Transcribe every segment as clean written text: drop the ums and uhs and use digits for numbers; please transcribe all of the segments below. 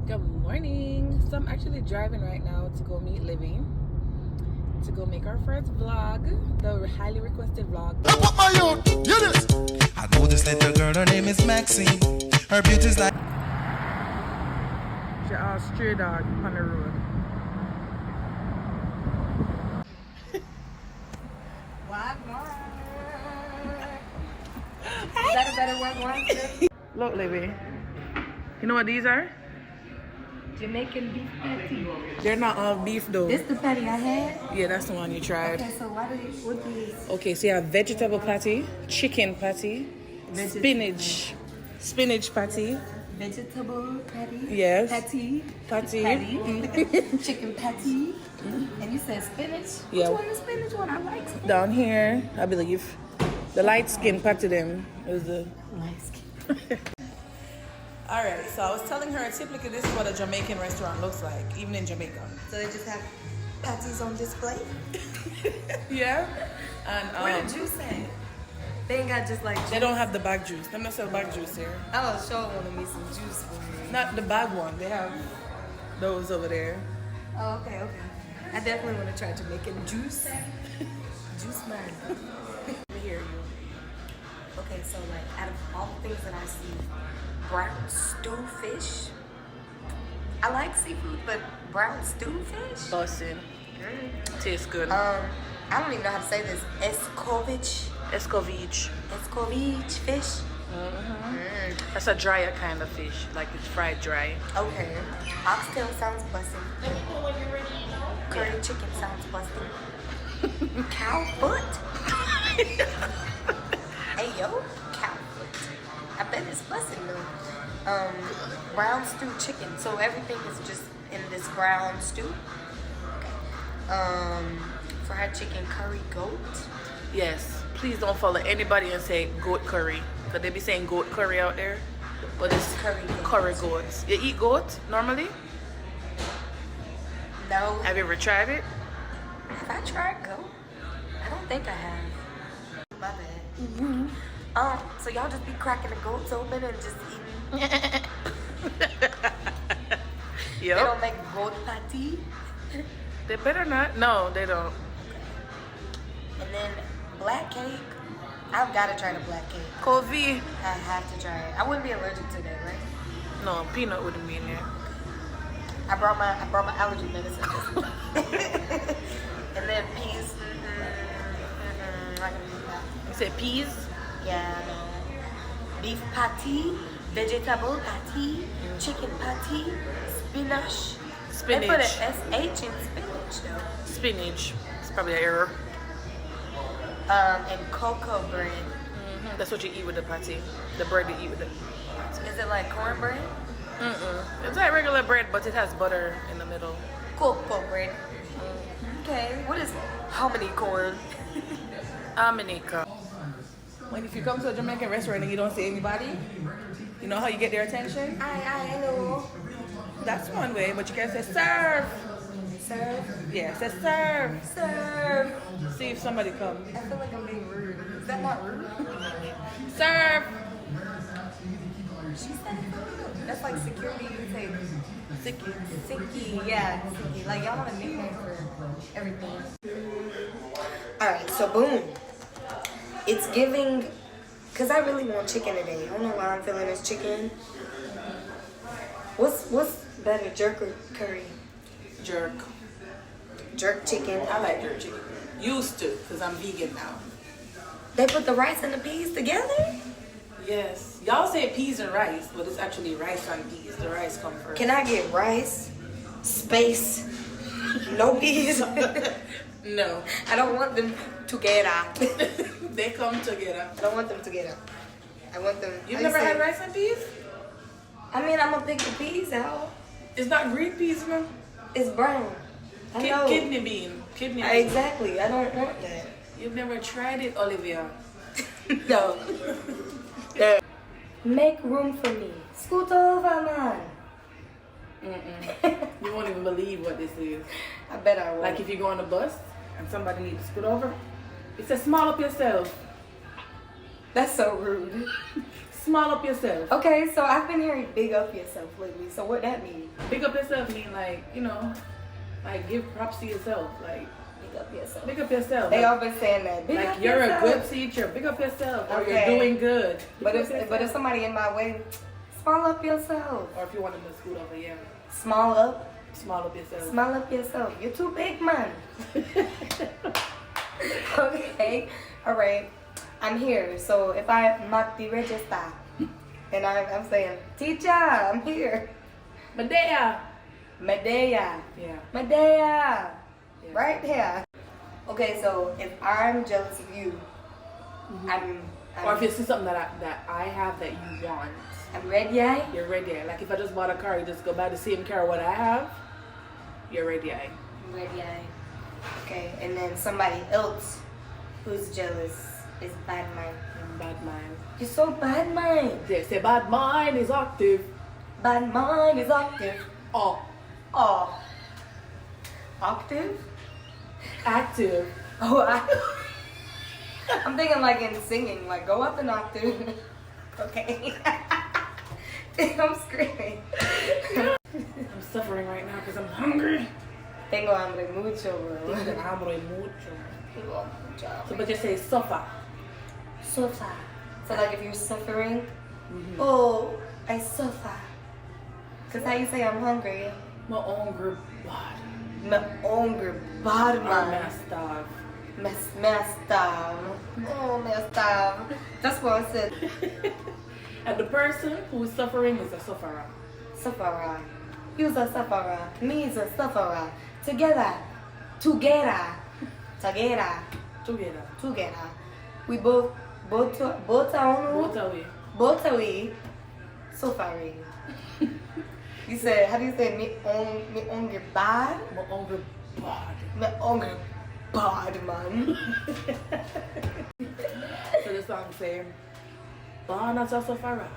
Good morning. So I'm actually driving right now to go meet Livy to go make our first vlog, the highly requested vlog. Look what my youth, hear this. I know this little girl, her name is Maxine. Her beauty's like She a stray dog on the road. Is that a better word one? Look, Livy. You know what these are? Jamaican beef patty. They're not all beef though. This the patty I had? Yeah, that's the one you tried. Okay, so what these? Okay, so you have vegetable patty, chicken patty, spinach patty. Vegetable patty? Yes. Patty. Patty. Chicken patty. And you said spinach? Yeah. Which one is spinach one? I like spinach. Down here, I believe, the light skin patty them is the... Light skin. Alright, so I was telling her typically this is what a Jamaican restaurant looks like, even in Jamaica. So they just have patties on display? Yeah. And Where the juice at? They ain't got just like juice. they don't have the bag juice. Them not sell bag juice here. I was sure wanted me some juice for me. Not the bag one. They have those over there. Oh, okay. I definitely want to try Jamaican juice. Juice man. Let me hear you. Okay, so like out of all the things that I see, brown stew fish. I like seafood, but brown stew fish? Bussin'. Tastes good. I don't even know how to say this. Escovitch fish. That's a drier kind of fish, like it's fried dry. Okay. Oxtail sounds busting. Curry chicken sounds busting. Cow foot? Hey yo, cow foot. I bet it's busting though. Brown stew chicken. So everything is just in this brown stew. Okay. Fried chicken curry goat. Yes. Please don't follow anybody and say goat curry, because they be saying goat curry out there. But it's curry goats. You eat goat normally? No. Have you ever tried it? Have I tried goat? I don't think I have. My bad. So y'all just be cracking the goats open and just eating? Yep. They don't make goat patty? They better not. No, they don't. And then black cake. I've got to try the black cake. Kovi. I have to try it. I wouldn't be allergic to that, right? No, peanut wouldn't be in there. I brought my allergy medicine. And then peas. I can do that. You said peas? Yeah, no. Beef patty, vegetable patty, chicken patty, spinach. They put an SH in spinach though. Spinach. It's probably an error. And cocoa bread. That's what you eat with the patty. The bread you eat with it. Is it like cornbread? It's like regular bread, but it has butter in the middle. Cocoa bread. Okay. What is hominy corn? Aminika. When if you come to a Jamaican restaurant and you don't see anybody, you know how you get their attention? I know. That's one way, but you can say serve. Serve. Yeah, say serve. Serve. See if somebody comes. I feel like I'm being rude. Is that not rude? Serve. She said that's like security. You say Sicky. Sicky. Yeah, Sicky. Like y'all have a nickname for everything. Alright, so boom. It's giving, cause I really want chicken today. I don't know why I'm feeling this chicken. What's better, jerk or curry? Jerk. Jerk chicken. I like jerk chicken. Used to, because I'm vegan now. They put the rice and the peas together? Yes. Y'all say peas and rice, but it's actually rice and peas. The rice come first. Can I get rice, space, no peas? No. I don't want them together. They come together. I don't want them together. I want them. You've never had rice and peas? I mean, I'm gonna pick the peas out. It's not green peas, man. It's brown. I know. Kidney bean. Kidney bean. Exactly. I don't want that. You've never tried it, Olivia. No. Make room for me. Scoot over, man. You won't even believe what this is. I bet I will. Like if you go on a bus and somebody needs to scoot over, it says small up yourself. That's so rude. Small up yourself. Okay, so I've been hearing big up yourself lately. So what that mean? Big up yourself mean like, you know, like give props to yourself. Like Big up yourself. big up yourself. They Like, all been saying that. Big like up you're yourself. a good teacher. Big up yourself. Or Okay. you're doing good. But Big up if yourself. somebody in my way, small up yourself. Or if you want them to scoot over, yeah. Small up. Small up yourself. Small up yourself. You're too big, man. Okay. All right. I'm here. So if I mark the register and I'm saying, teacher, I'm here. Medea. Medea. Yeah. Medea. Right here. Okay, so if I'm jealous of you, I'm Or if you see something that I have that you want, I'm ready, yeah? you're ready. Like if I just bought a car, you just go buy the same car what I have, you're ready. I'm ready, yeah. Okay, and then somebody else who's jealous is bad mind. Bad mind. You're so bad mind. They say bad mind is active. Bad mind is active. Oh, Oh. Octave? active. Oh, I'm thinking like in singing, like go up an octave. Okay. I'm screaming. I'm suffering right now because I'm hungry. Tengo hambre mucho, bro. Hambre mucho. Tengo mucho So, hambre. but just say suffer. Suffer. So like if you're suffering, oh, I suffer. Cause how you say I'm hungry? My hungry body. Me hungry bad Or man. my starve. Me starve. Oh, me starve. That's what I said. And the person who is suffering is a sufferer. Sufferer. You's a sufferer. Me's a sufferer. Together. Together. Together. Together. Together. We both are Both away. both away suffering. You said, how do you say me hungry bad? My hungry body. Me hungry bad, man. So the song say, born as a sufferer.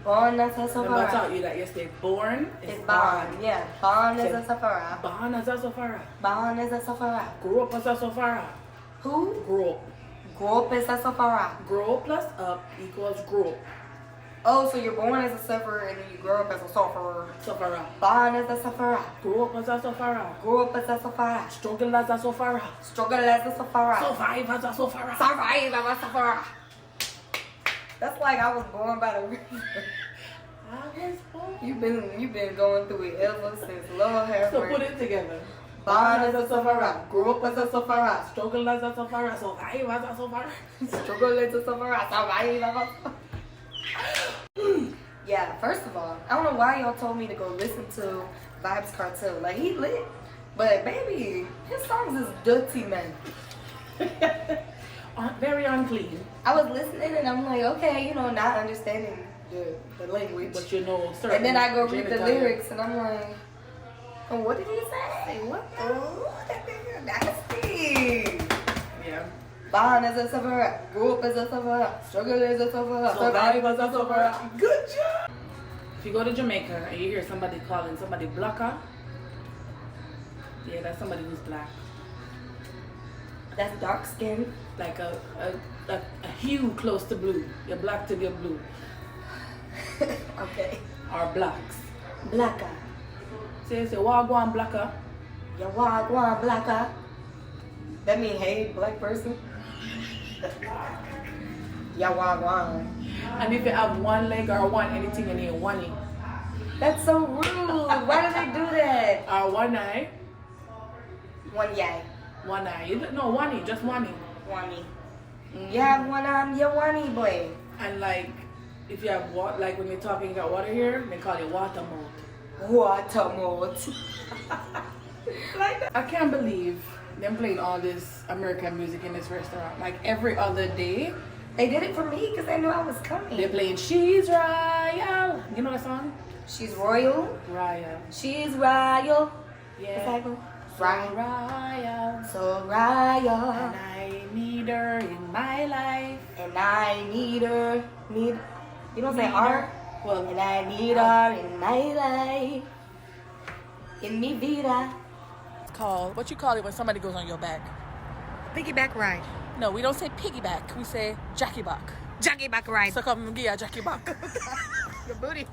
Born as a Remember I sufferer. taught you that yesterday. Born is It's born, yeah. Born as a sufferer. Born as a sufferer. Born as a sufferer. Grow up as a sufferer. Who? Grow up. Grow up as a sufferer. Grow plus up equals grow up. Oh, so you're born as a sufferer and then you grow up as a sufferer. Sufferer. Born as a sufferer. Grow up as a sufferer. Grow up as a sufferer. Struggle as a sufferer. Struggle as a sufferer. Survive as a sufferer. Survive as a sufferer. That's like I was born by the river. I was born. You've been going through it ever since. Lord have So put mercy. it together. Born as a sufferer. Grow up as a sufferer. Struggle as a sufferer. Survive as a sufferer. Struggle as a sufferer. Survive as a sufferer. Yeah, first of all, I don't know why y'all told me to go listen to Vibes Cartel. Like, he lit. But, baby, his songs is dirty, man. Very unclean. I was listening and I'm like, okay, you know, not understanding the language. But you know, certain And then I go read the genitalia. lyrics and I'm like, oh, what did he say? What? Oh, that nigga nasty. Yeah. Born as a sufferer, grew up as a sufferer, struggle as a sufferer, Survive as a sufferer. Good job. If you go to Jamaica and you hear somebody calling somebody blacker, yeah, that's somebody who's black. That's dark skin. Like a hue close to blue. You're black till you're blue. Okay. Or blacks. Blacker. Say, wagwan blacker. Ya wagwan blacker. That mean, hey, black person. Ya wagwan. And if you have one leg or one anything in your one eye. That's so rude. Why do they do that? Or one eye. One yay. One eye. You don't know one eye, just one eye. One you have one arm, you're one boy. And like, if you have water, like when you're talking, you got water here, they call it water mouth. Water mouth. Like that. I can't believe them playing all this American music in this restaurant. Like every other day, They did it for me because they knew I was coming. they're playing She's Royal. You know the song? She's royal. Royal. She's royal. Yeah. Royal. So royal. And I need her in my life. And I need her. You don't say R? Well, And I need her in my life. In mi vida. called, what you call it when somebody goes on your back? Piggyback ride. No, we don't say piggyback. We say jackyback. Jackie back ride. So come give a Jackie back. Your booty.